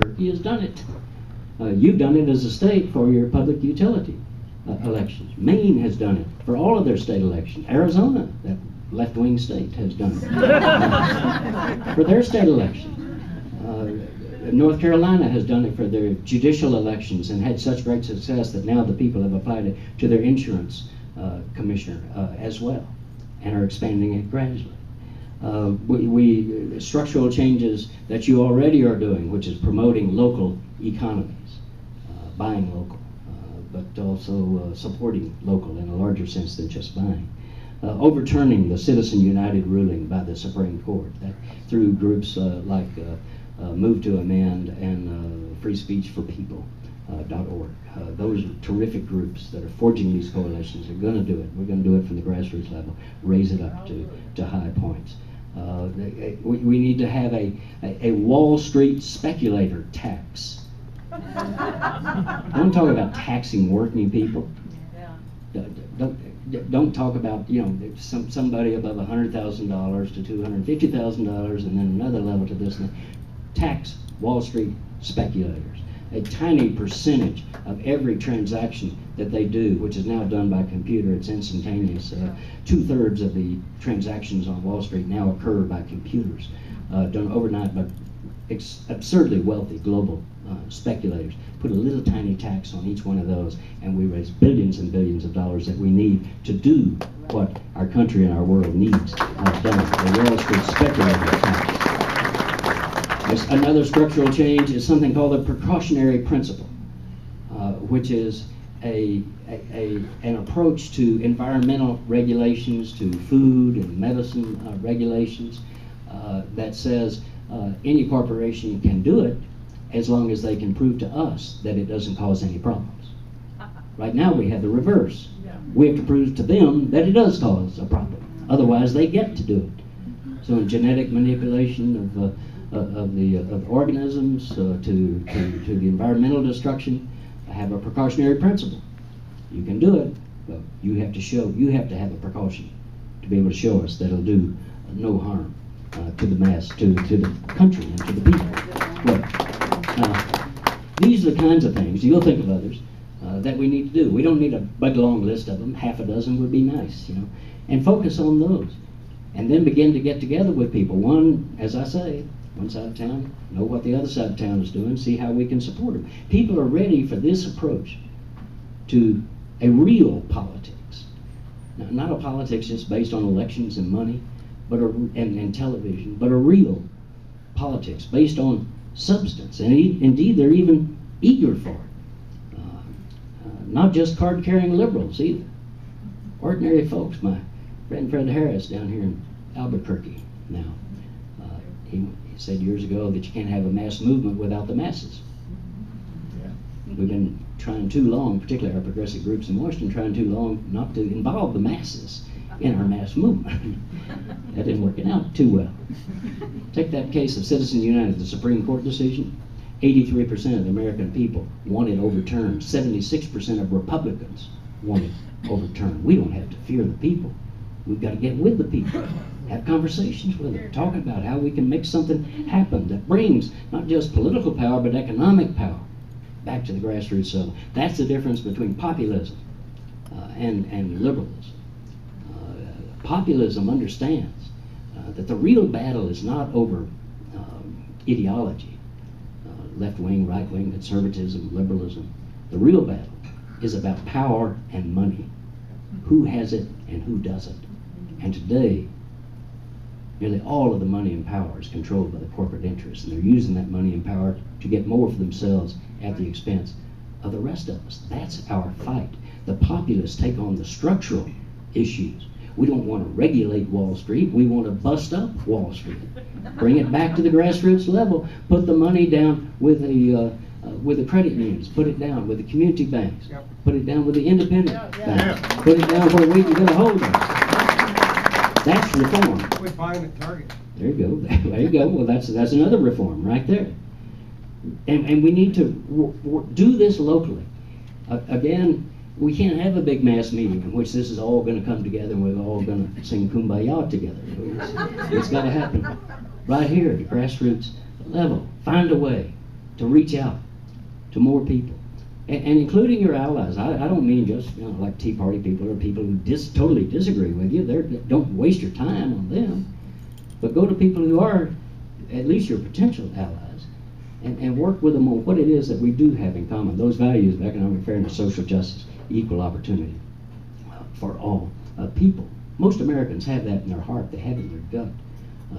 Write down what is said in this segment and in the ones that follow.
Albuquerque has done it. You've done it as a state for your public utility elections. Maine has done it for all of their state elections. Arizona, that left-wing state, has done it for their state election. North Carolina has done it for their judicial elections and had such great success that now the people have applied it to their insurance commissioner as well, and are expanding it gradually. Structural changes that you already are doing, which is promoting local economies, buying local, but also supporting local in a larger sense than just buying. Overturning the Citizen United ruling by the Supreme Court that through groups like Move to Amend and Free Speech for People. .org. Those are terrific groups that are forging these coalitions. They're going to do it. We're going to do it from the grassroots level, raise it up to high points. We need to have a Wall Street speculator tax. Don't talk about taxing working people. Don't talk about, you know, somebody above $100,000 to $250,000 and then another level to this. Tax Wall Street speculators. A tiny percentage of every transaction that they do, which is now done by computer, it's instantaneous. 2/3 of the transactions on Wall Street now occur by computers, done overnight by absurdly wealthy global speculators. Put a little tiny tax on each one of those, and we raise billions and billions of dollars that we need to do what our country and our world needs done. The Wall Street speculator tax. Another structural change is something called the Precautionary Principle, which is an approach to environmental regulations, to food and medicine regulations, that says any corporation can do it as long as they can prove to us that it doesn't cause any problems. Right now we have the reverse. We have to prove to them that it does cause a problem. Otherwise they get to do it. So in genetic manipulation of organisms to the environmental destruction, I have a precautionary principle. You can do it, but you have to have a precaution to be able to show us that it'll do no harm to the mass, to the country, and to the people. Well, these are the kinds of things, you'll think of others, that we need to do. We don't need a big long list of them. Half a dozen would be nice, you know, and focus on those. And then begin to get together with people. One, as I say, one side of town, know what the other side of town is doing, see how we can support them. People are ready for this approach to a real politics. Now, not a politics just based on elections and money, but and television, but a real politics based on substance. And indeed, they're even eager for it. Not just card-carrying liberals either. Ordinary folks. My friend Fred Harris down here in Albuquerque now, he said years ago that you can't have a mass movement without the masses. We've been trying too long, particularly our progressive groups in Washington, trying too long not to involve the masses in our mass movement. That didn't work out too well. Take that case of Citizens United, the Supreme Court decision. 83% of the American people want it overturned. 76% of Republicans want it overturned. We don't have to fear the people. We've got to get with the people. Have conversations with them, talk about how we can make something happen that brings not just political power, but economic power back to the grassroots level. That's the difference between populism and liberalism. Populism understands that the real battle is not over ideology, left-wing, right-wing, conservatism, liberalism. The real battle is about power and money. Who has it and who doesn't? And today, nearly all of the money and power is controlled by the corporate interests, and they're using that money and power to get more for themselves at the expense of the rest of us. That's our fight. The populists take on the structural issues. We don't want to regulate Wall Street. We want to bust up Wall Street. Bring it back to the grassroots level. Put the money down with the credit unions. Put it down with the community banks. Put it down with the independent banks. Put it down where we can get a hold of it. That's reform. We're buying at Target. There you go. There you go. Well, that's another reform right there. And we need to do this locally. Again, we can't have a big mass meeting in which this is all going to come together and we're all going to sing Kumbaya together. It's got to happen right here at the grassroots level. Find a way to reach out to more people, and including your allies. I don't mean just like Tea Party people or people who totally disagree with you. Don't waste your time on them, but go to people who are at least your potential allies, and work with them on what it is that we do have in common. Those values of economic fairness, social justice, equal opportunity for all people. Most Americans have that in their heart. They have it in their gut.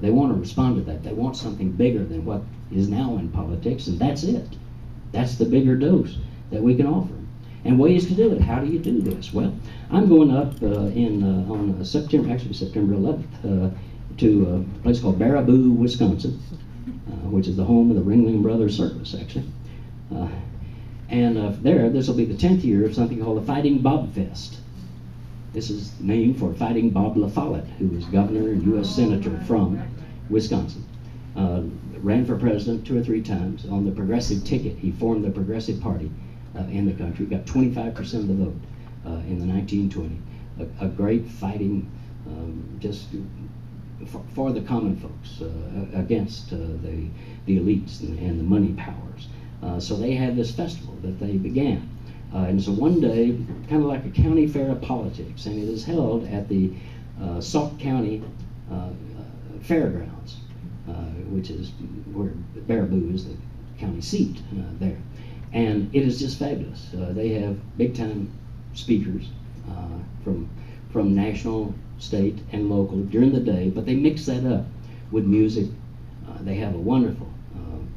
They want to respond to that. They want something bigger than what is now in politics, and that's it. That's the bigger dose that we can offer. And ways to do it. How do you do this? Well, I'm going up on September 11th, to a place called Baraboo, Wisconsin, which is the home of the Ringling Brothers Circus, actually. This will be the 10th year of something called the Fighting Bob Fest. This is named for Fighting Bob La Follette, who was governor and U.S. senator from Wisconsin. Ran for president 2 or 3 times on the progressive ticket. He formed the Progressive Party in the country, got 25% of the vote in the 1920s. A great fighting just for the common folks against the elites and the money powers. So they had this festival that they began. And so one day, kind of like a county fair of politics, and it is held at the Sauk County Fairgrounds, which is where Baraboo is the county seat there. And it is just fabulous. They have big-time speakers from national, state, and local during the day, but they mix that up with music. They have a wonderful,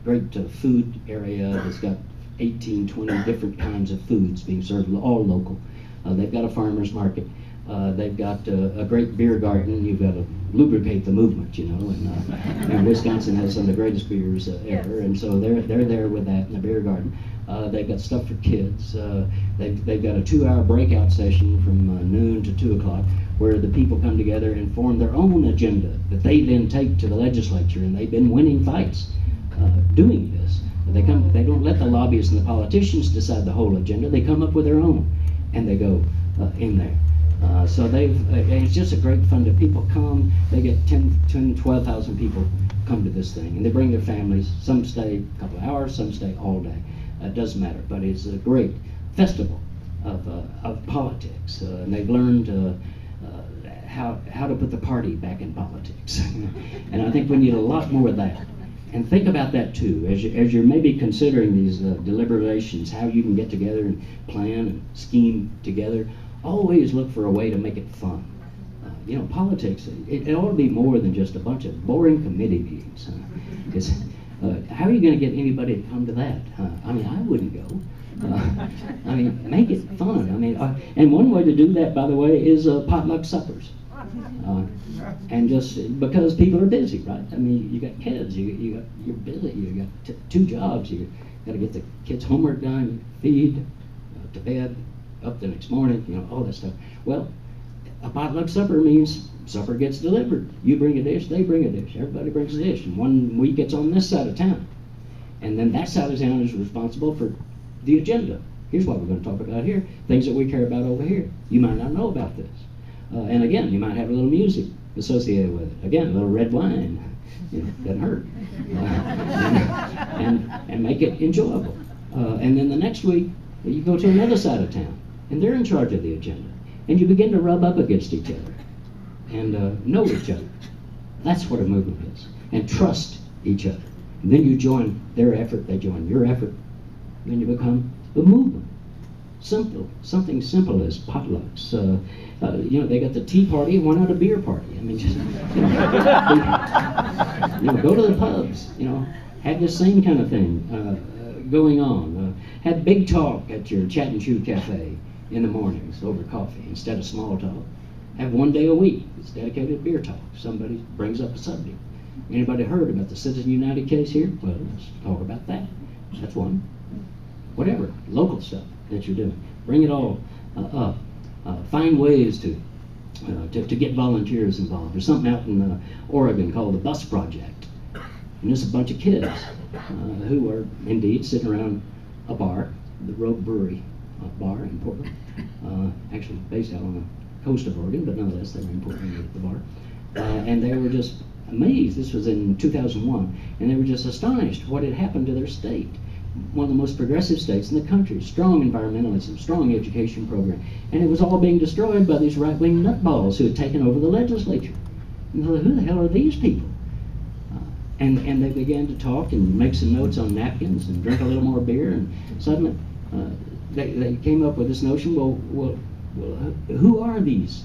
great food area that's got 18, 20 different kinds of foods being served, all local. They've got a farmer's market. They've got a great beer garden. You've got to lubricate the movement, and Wisconsin has some of the greatest beers ever, and so they're there with that in the beer garden. They've got stuff for kids. They've got a 2-hour breakout session from noon to 2 o'clock where the people come together and form their own agenda that they then take to the legislature, and they've been winning fights doing this. They don't let the lobbyists and the politicians decide the whole agenda. They come up with their own, and they go in there. So it's just a great fun to people come. They get 12,000 people come to this thing, and they bring their families. Some stay a couple of hours, some stay all day. It doesn't matter, but it's a great festival of politics, and they've learned how to put the party back in politics. And I think we need a lot more of that. And think about that too, as you're maybe considering these deliberations, how you can get together and plan and scheme together. Always look for a way to make it fun. Politics, it ought to be more than just a bunch of boring committee meetings. How are you going to get anybody to come to that? I wouldn't go. Make it fun. And one way to do that, by the way, is potluck suppers. And just because people are busy, right? You got kids, you're busy, you got 2 jobs, you got to get the kids' homework done, feed, to bed, up the next morning, all that stuff. Well, a potluck supper means supper gets delivered. You bring a dish, they bring a dish, everybody brings a dish, and one week it's on this side of town. And then that side of town is responsible for the agenda. Here's what we're going to talk about here, things that we care about over here. You might not know about this. And again, you might have a little music associated with it. Again, a little red wine, doesn't hurt. And make it enjoyable. And then the next week, you go to another side of town, and they're in charge of the agenda. And you begin to rub up against each other and know each other. That's what a movement is. And trust each other. And then you join their effort, they join your effort. Then you become a movement. Simple, something simple as potlucks. They got the tea party, why not a beer party? Go to the pubs, have the same kind of thing going on. Have big talk at your Chat and Chew Cafe in the mornings over coffee instead of small talk. Have one day a week that's dedicated to beer talk. Somebody brings up a subject. Anybody heard about the Citizen United case here? Well, let's talk about that. That's one. Whatever, local stuff that you're doing. Bring it all up. Find ways to get volunteers involved. There's something out in Oregon called the Bus Project. And there's a bunch of kids who are indeed sitting around a bar, the Rogue Brewery bar in Portland. Actually based out on the coast of Oregon, but nonetheless they were in Portland at the bar. And they were just amazed. This was in 2001. And they were just astonished what had happened to their state. one of the most progressive states in the country. Strong environmentalism, strong education program. And it was all being destroyed by these right-wing nutballs who had taken over the legislature. And thought, who the hell are these people? And they began to talk and make some notes on napkins and drink a little more beer, and suddenly they came up with this notion, well, who are these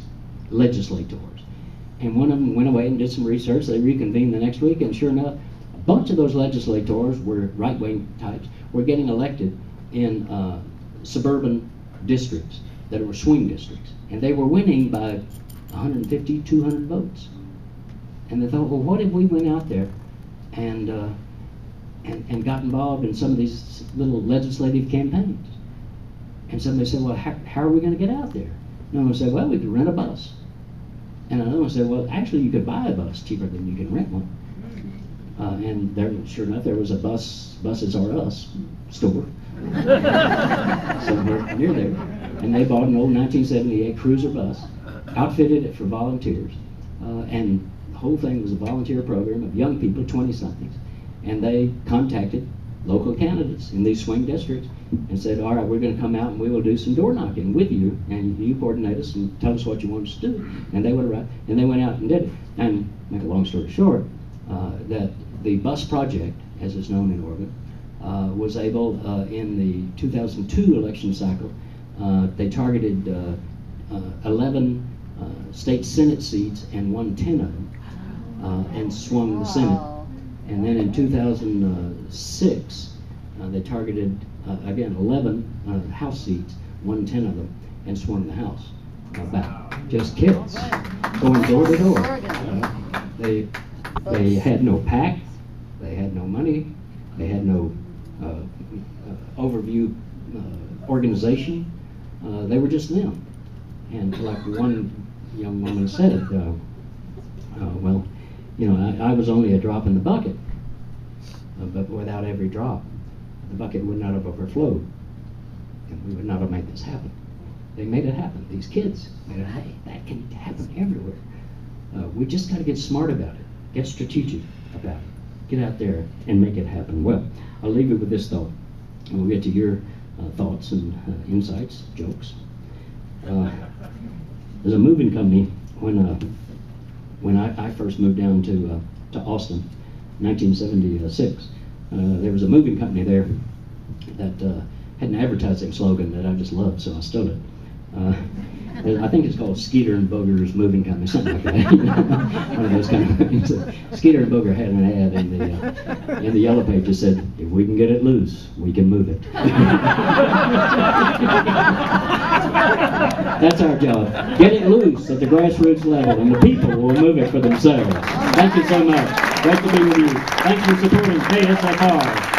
legislators? And one of them went away and did some research. They reconvened the next week, and sure enough, a bunch of those legislators were right-wing types, were getting elected in suburban districts that were swing districts. And they were winning by 150, 200 votes. And they thought, well, what if we went out there and got involved in some of these little legislative campaigns? And somebody said, well, how are we going to get out there? And one said, well, we could rent a bus. And another one said, well, actually, you could buy a bus cheaper than you can rent one. And there, sure enough, there was a Buses R Us store somewhere near there. And they bought an old 1978 Cruiser bus, outfitted it for volunteers, and the whole thing was a volunteer program of young people, 20-somethings. And they contacted local candidates in these swing districts and said, all right, we're going to come out and we will do some door knocking with you, and you coordinate us and tell us what you want us to do. And they would arrive, and they went out and did it. And make a long story short, that the bus project, as is known in Oregon, was able, in the 2002 election cycle, they targeted 11 state Senate seats and won 10 of them, and swung the Senate. And then in 2006, they targeted, again, 11 House seats, won 10 of them, and swung the House back. Just kids going door to door. They had no PAC, they had no money, they had no overview organization. They were just them. And like one young woman said, well, you know, I was only a drop in the bucket, but without every drop, the bucket would not have overflowed, and we would not have made this happen. They made it happen. These kids made it happen. That can happen everywhere. We just got to get smart about it, get strategic about it, get out there and make it happen. Well, I'll leave you with this thought, and we'll get to your thoughts and insights, jokes. There's a moving company when I first moved down to Austin, 1976. There was a moving company there that had an advertising slogan that I just loved, so I stole it. I think it's called Skeeter and Booger's Moving Company, something like that. One of those kind of things. Skeeter and Booger had an ad in the Yellow Page that said, "If we can get it loose, we can move it." That's our job. Get it loose at the grassroots level, and the people will move it for themselves. Thank you so much. Great to be with you. Thanks for supporting KSFR.